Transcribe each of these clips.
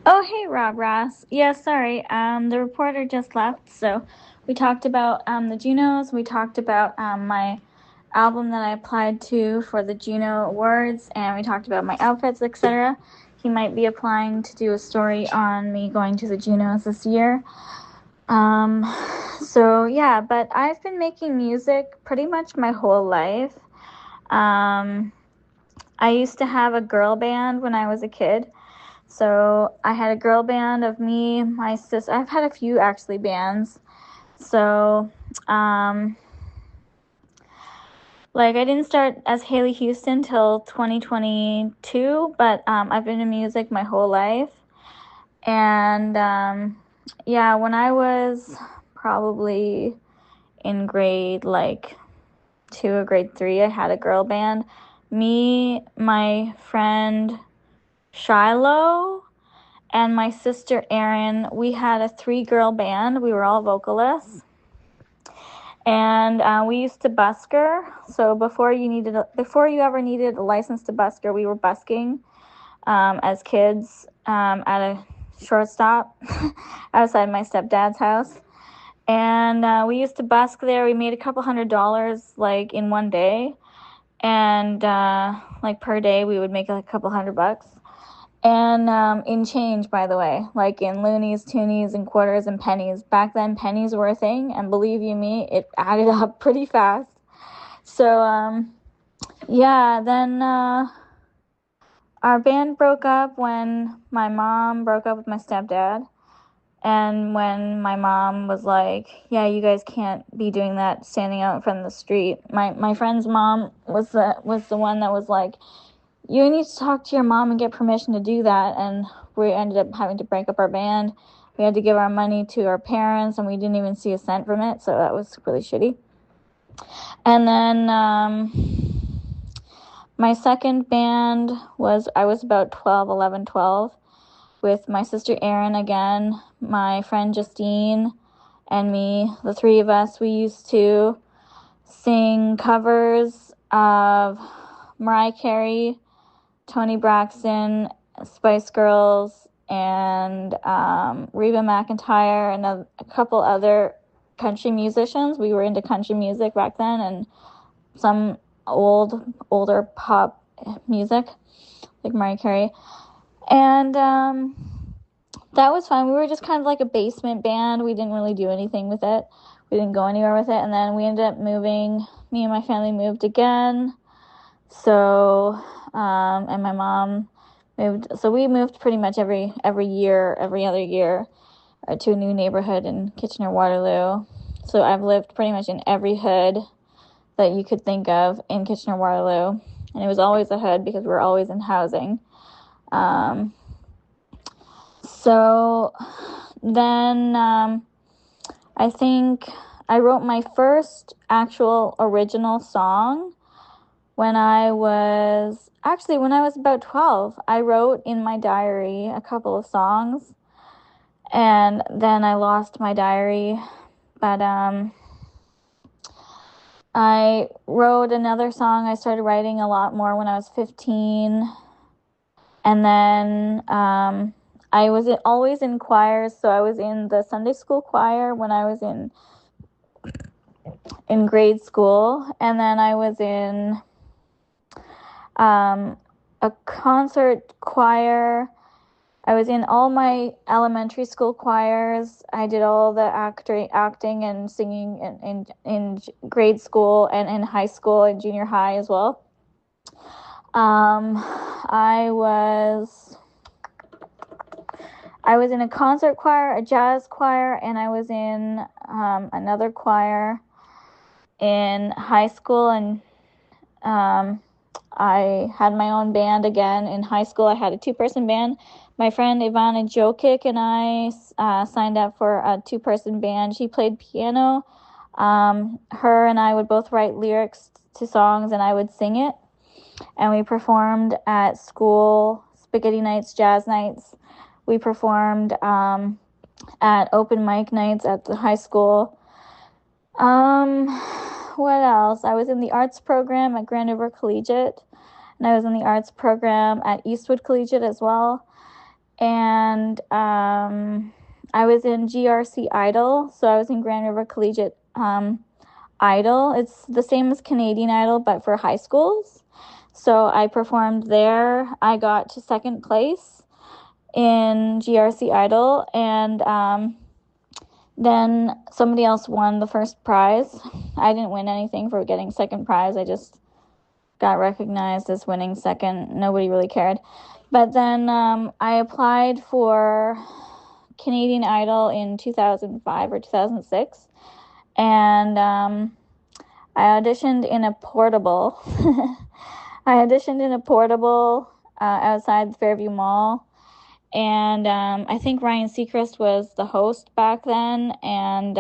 Oh, hey, Rob Ross. Yeah, sorry. The reporter just left, so we talked about the Junos. We talked about my album that I applied to for the Juno Awards, and we talked about my outfits, etc. He might be applying to do a story on me going to the Junos this year. Um, so yeah, but I've been making music pretty much my whole life. Um, I used to have a girl band when I was a kid. So I had a girl band of me, my sister. I've had a few actually bands. So, um, like I didn't start as Haley Houston till 2022, but I've been in music my whole life. And yeah, when I was probably in grade like 2 or grade 3, I had a girl band. Me, my friend Shiloh, and my sister Erin, we had a 3-girl band. We were all vocalists, and we used to busker. So before you ever needed a license to busker, we were busking as kids at a shortstop outside my stepdad's house. And we used to busk there. We made a couple $100 like in one day, and like per day we would make like a couple $100. And in change, by the way, like in loonies, toonies, and quarters and pennies. Back then, pennies were a thing, and believe you me, it added up pretty fast. So, yeah, then our band broke up when my mom broke up with my stepdad. And when my mom was like, yeah, you guys can't be doing that standing out in front of the street. My friend's mom was the one that was like, you need to talk to your mom and get permission to do that. And we ended up having to break up our band. We had to give our money to our parents, and we didn't even see a cent from it, so that was really shitty. And then my second band I was about 12, 11, 12, with my sister Erin again, my friend Justine, and me. The three of us, we used to sing covers of Mariah Carey, Toni Braxton, Spice Girls, and Reba McEntire, and a couple other country musicians. We were into country music back then, and some older pop music like Mariah Carey. And that was fun. We were just kind of like a basement band. We didn't really do anything with it. We didn't go anywhere with it. And then we ended up moving. Me and my family moved again. So, and my mom moved. So we moved pretty much every year, every other year, to a new neighborhood in Kitchener-Waterloo. So I've lived pretty much in every hood that you could think of in Kitchener-Waterloo. And it was always a hood because we were always in housing. So then I think I wrote my first actual original song when I was about 12. I wrote in my diary a couple of songs, and then I lost my diary. But I wrote another song. I started writing a lot more when I was 15. And then I was always in choirs. So I was in the Sunday school choir when I was in grade school. And then I was in a concert choir. I was in all my elementary school choirs. I did all the acting and singing in grade school and in high school and junior high as well. I was in a concert choir, a jazz choir, and I was in another choir in high school, and I had my own band again. In high school, I had a 2-person band. My friend Ivana Jokic and I signed up for a 2-person band. She played piano. Her and I would both write lyrics to songs, and I would sing it. And we performed at school, spaghetti nights, jazz nights. We performed at open mic nights at the high school. What else? I was in the arts program at Grand River Collegiate, and I was in the arts program at Eastwood Collegiate as well. And and I was in GRC Idol, so I was in Grand River Collegiate Idol. It's the same as Canadian Idol, but for high schools. So I performed there. I got to second place in GRC Idol, and then somebody else won the first prize. I didn't win anything for getting second prize. I just got recognized as winning second. Nobody really cared. But then I applied for Canadian Idol in 2005 or 2006, and I auditioned in a portable. I auditioned in a portable outside the Fairview Mall, and I think Ryan Seacrest was the host back then, and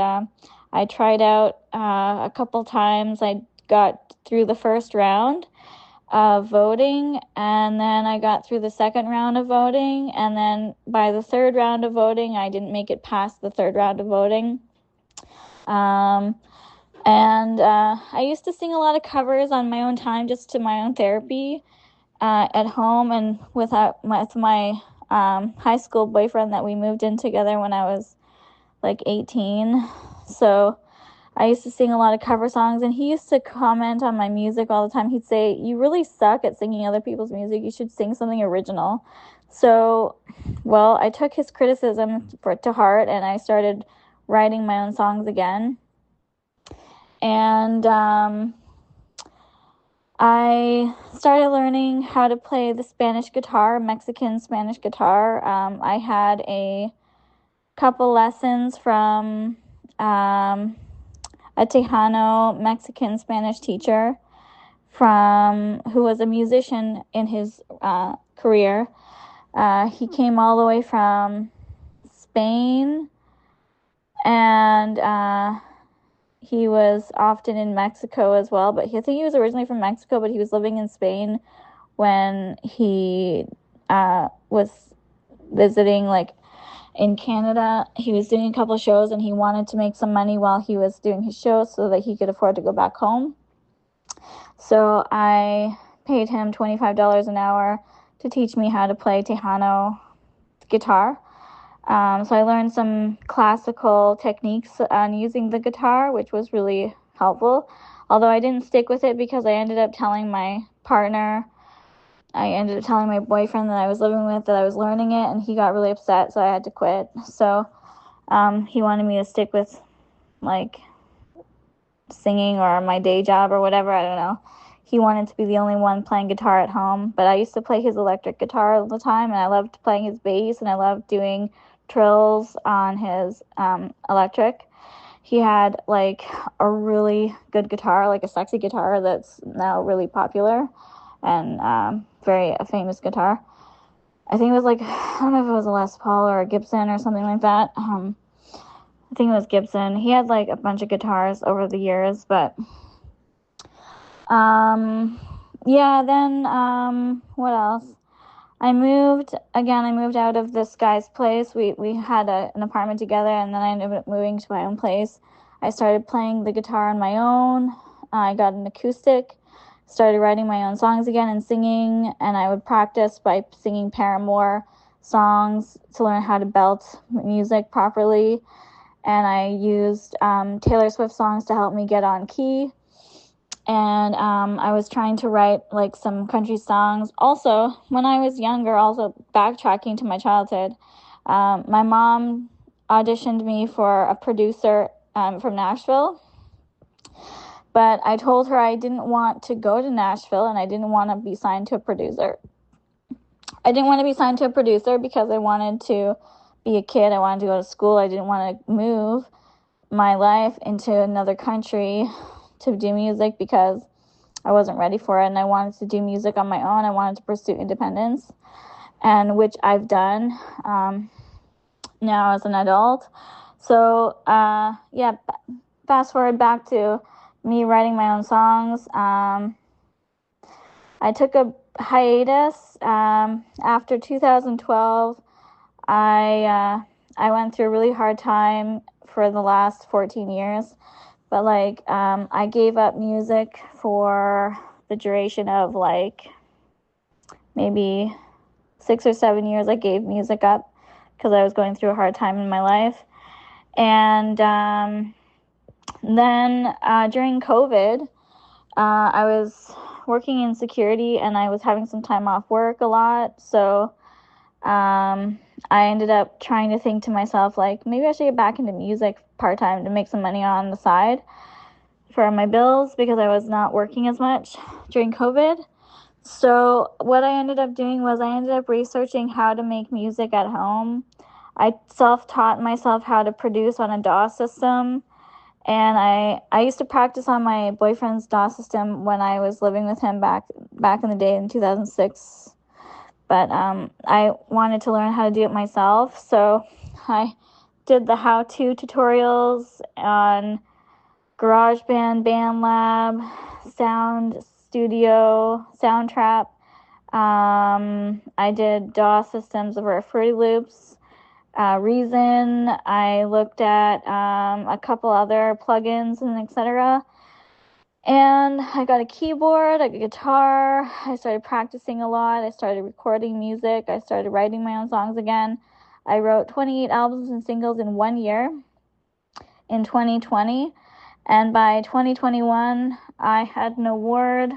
I tried out a couple times. I got through the first round of voting, and then I got through the second round of voting, and then by the third round of voting, I didn't make it past the third round of voting. I used to sing a lot of covers on my own time, just to my own therapy at home, and with my high school boyfriend that we moved in together when I was like 18. So I used to sing a lot of cover songs, and he used to comment on my music all the time. He'd say, "You really suck at singing other people's music. You should sing something original." So, well, I took his criticism to heart, and I started writing my own songs again. And I started learning how to play the Spanish guitar, Mexican Spanish guitar. I had a couple lessons from a Tejano Mexican Spanish teacher who was a musician in his career. He came all the way from Spain, and he was often in Mexico as well, but I think he was originally from Mexico, but he was living in Spain when he was visiting, like, in Canada. He was doing a couple shows, and he wanted to make some money while he was doing his shows so that he could afford to go back home. So I paid him $25 an hour to teach me how to play Tejano guitar. So I learned some classical techniques on using the guitar, which was really helpful. Although I didn't stick with it because I ended up telling my boyfriend that I was living with that I was learning it, and he got really upset, so I had to quit. So he wanted me to stick with, like, singing or my day job or whatever, I don't know. He wanted to be the only one playing guitar at home, but I used to play his electric guitar all the time, and I loved playing his bass, and I loved doing trills on his electric. He had, like, a really good guitar, like a sexy guitar that's now really popular, and very famous guitar. I think it was, like, I don't know if it was a Les Paul or a Gibson or something like that. I think it was Gibson. He had, like, a bunch of guitars over the years, but yeah, then what else? I moved out of this guy's place. We had an apartment together, and then I ended up moving to my own place. I started playing the guitar on my own. I got an acoustic, started writing my own songs again and singing, and I would practice by singing Paramore songs to learn how to belt music properly. And I used Taylor Swift songs to help me get on key. And I was trying to write, like, some country songs. Also, when I was younger, also backtracking to my childhood, my mom auditioned me for a producer from Nashville. But I told her I didn't want to go to Nashville, and I didn't want to be signed to a producer. I didn't want to be signed to a producer because I wanted to be a kid. I wanted to go to school. I didn't want to move my life into another country to do music because I wasn't ready for it, and I wanted to do music on my own. I wanted to pursue independence, and which I've done now as an adult. So yeah, fast forward back to me writing my own songs. I took a hiatus after 2012. I went through a really hard time for the last 14 years. But, like, I gave up music for the duration of, like, maybe 6 or 7 years. I gave music up because I was going through a hard time in my life. And then during COVID, I was working in security and I was having some time off work a lot. So I ended up trying to think to myself, like, maybe I should get back into music part-time to make some money on the side for my bills, because I was not working as much during COVID. So what I ended up doing was I ended up researching how to make music at home. I self-taught myself how to produce on a DAW system. And I used to practice on my boyfriend's DAW system when I was living with him back in the day in 2006. But I wanted to learn how to do it myself. So I did the how-to tutorials on GarageBand, BandLab, Sound Studio, Soundtrap. I did DAW systems over Fruity Loops, Reason. I looked at a couple other plugins and etc. And I got a keyboard, a guitar. I started practicing a lot. I started recording music. I started writing my own songs again. I wrote 28 albums and singles in 1 year in 2020. And by 2021, I had an award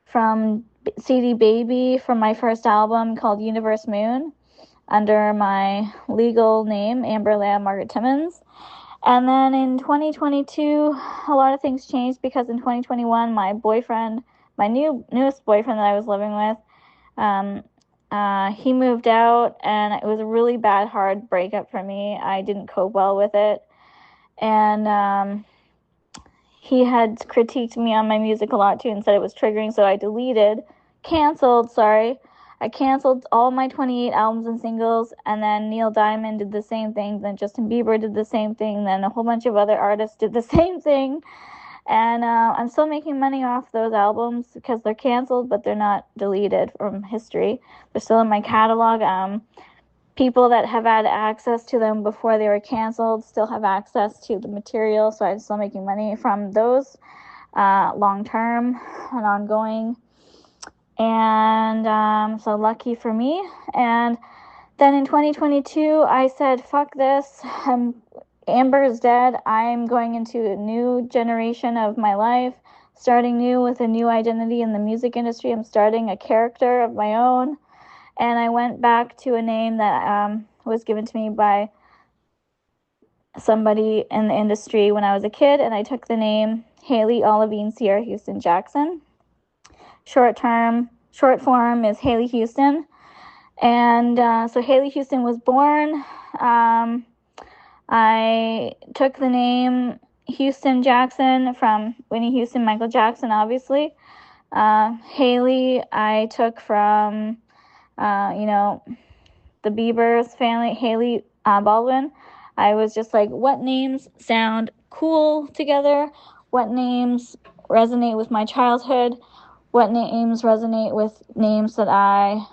from CD Baby for my first album called Universe Moon under my legal name, Amber Leah Margaret Timmons. And then in 2022, a lot of things changed, because in 2021, my boyfriend, my newest boyfriend that I was living with, he moved out, and it was a really bad, hard breakup for me. I didn't cope well with it. And he had critiqued me on my music a lot too and said it was triggering, so I canceled all my 28 albums and singles. And then Neil Diamond did the same thing, then Justin Bieber did the same thing, then a whole bunch of other artists did the same thing. And I'm still making money off those albums because they're canceled, but they're not deleted from history. They're still in my catalog. People that have had access to them before they were canceled still have access to the material, so I'm still making money from those long term and ongoing. And so lucky for me. And then in 2022, I said, fuck this. Amber is dead. I'm going into a new generation of my life, starting new with a new identity in the music industry. I'm starting a character of my own. And I went back to a name that was given to me by somebody in the industry when I was a kid, and I took the name Haley Olivine Sierra Houston Jackson. Short form is Haley Houston. And so Haley Houston was born. I took the name Houston Jackson from Whitney Houston, Michael Jackson, obviously. Haley I took from the Bieber's family, Haley Baldwin. I was just like, what names sound cool together? What names resonate with my childhood? What names resonate with names that I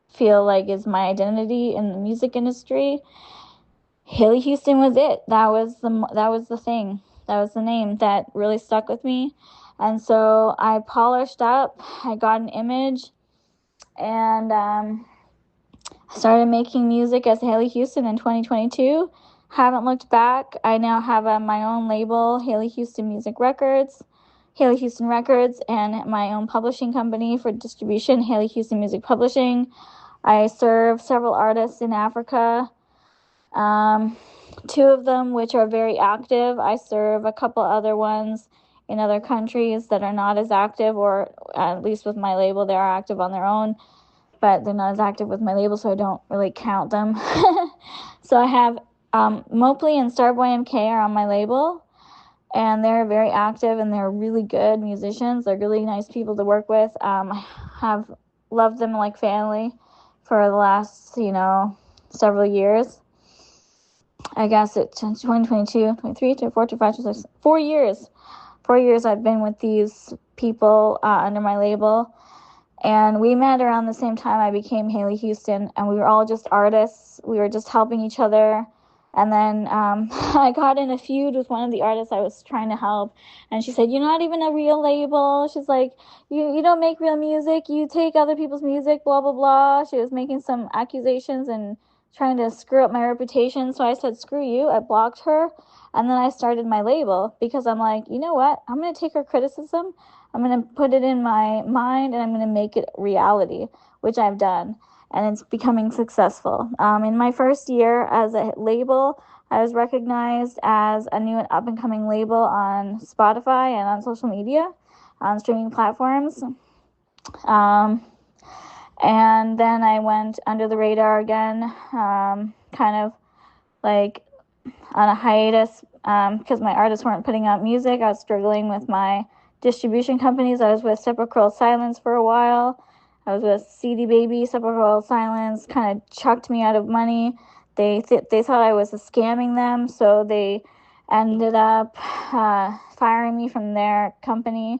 feel like is my identity in the music industry? Haley Houston was it. That was the thing. That was the name that really stuck with me. And so I polished up. I got an image, and started making music as Haley Houston in 2022. Haven't looked back. I now have my own label, Haley Houston Music Records, Haley Houston Records, and my own publishing company for distribution, Haley Houston Music Publishing. I serve several artists in Africa, two of them which are very active. I serve a couple other ones in other countries that are not as active, or at least with my label, they are active on their own, but they're not as active with my label, so I don't really count them. So I have Mopley and Starboy MK are on my label, and they're very active, and they're really good musicians. They're really nice people to work with. I have loved them like family for the last, several years. I guess it's 2022, 23, 24, 25, 26, 4 years. 4 years I've been with these people under my label. And we met around the same time I became Haley Houston, and we were all just artists. We were just helping each other. And then I got in a feud with one of the artists I was trying to help, and she said, "You're not even a real label." She's like, you don't make real music. You take other people's music, blah, blah, blah. She was making some accusations and trying to screw up my reputation. So I said, screw you. I blocked her. And then I started my label because I'm like, you know what? I'm going to take her criticism. I'm going to put it in my mind and I'm going to make it reality, which I've done. And it's becoming successful. In my first year as a label, I was recognized as a new and up-and-coming label on Spotify and on social media, on streaming platforms. And then I went under the radar again, kind of like on a hiatus because my artists weren't putting out music. I was struggling with my distribution companies. I was with Sepulchral Silence for a while. I was with CD Baby. Sepulchral Silence kind of chucked me out of money. They thought I was scamming them, so they ended up firing me from their company.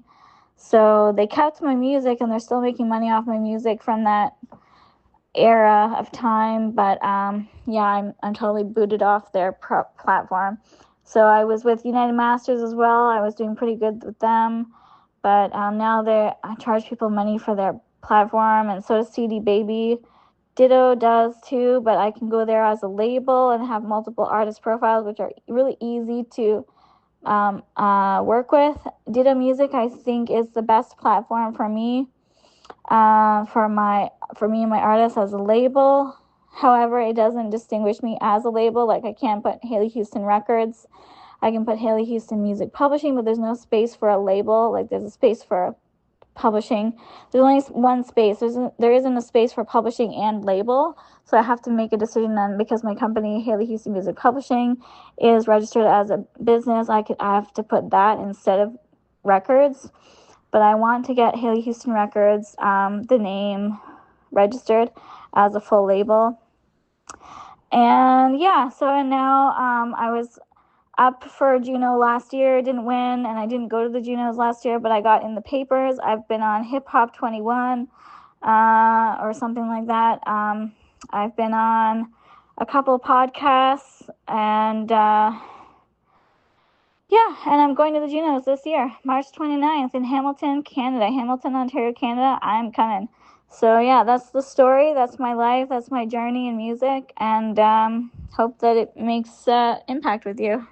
So they kept my music, and they're still making money off my music from that era of time. But yeah, I'm totally booted off their platform. So I was with United Masters as well. I was doing pretty good with them. But now I charge people money for their platform, and so does CD Baby. Ditto does too, but I can go there as a label and have multiple artist profiles, which are really easy to work with. Ditto Music, I think, is the best platform for me, for me and my artists as a label. However, it doesn't distinguish me as a label. Like, I can't put Haley Houston Records. I can put Haley Houston Music Publishing, but there's no space for a label. Like, there's a space for publishing. There's only one space. There isn't a space for publishing and label. So I have to make a decision then, because my company, Haley Houston Music Publishing, is registered as a business. I have to put that instead of records. But I want to get Haley Houston Records, the name, registered as a full label. And yeah, and now I was up for Juno last year, didn't win, and I didn't go to the Junos last year, but I got in the papers. I've been on Hip Hop 21 or something like that. I've been on a couple podcasts, and yeah, and I'm going to the Junos this year, March 29th in Hamilton, Canada. Hamilton, Ontario, Canada. I'm coming. So yeah, that's the story. That's my life. That's my journey in music, and hope that it makes impact with you.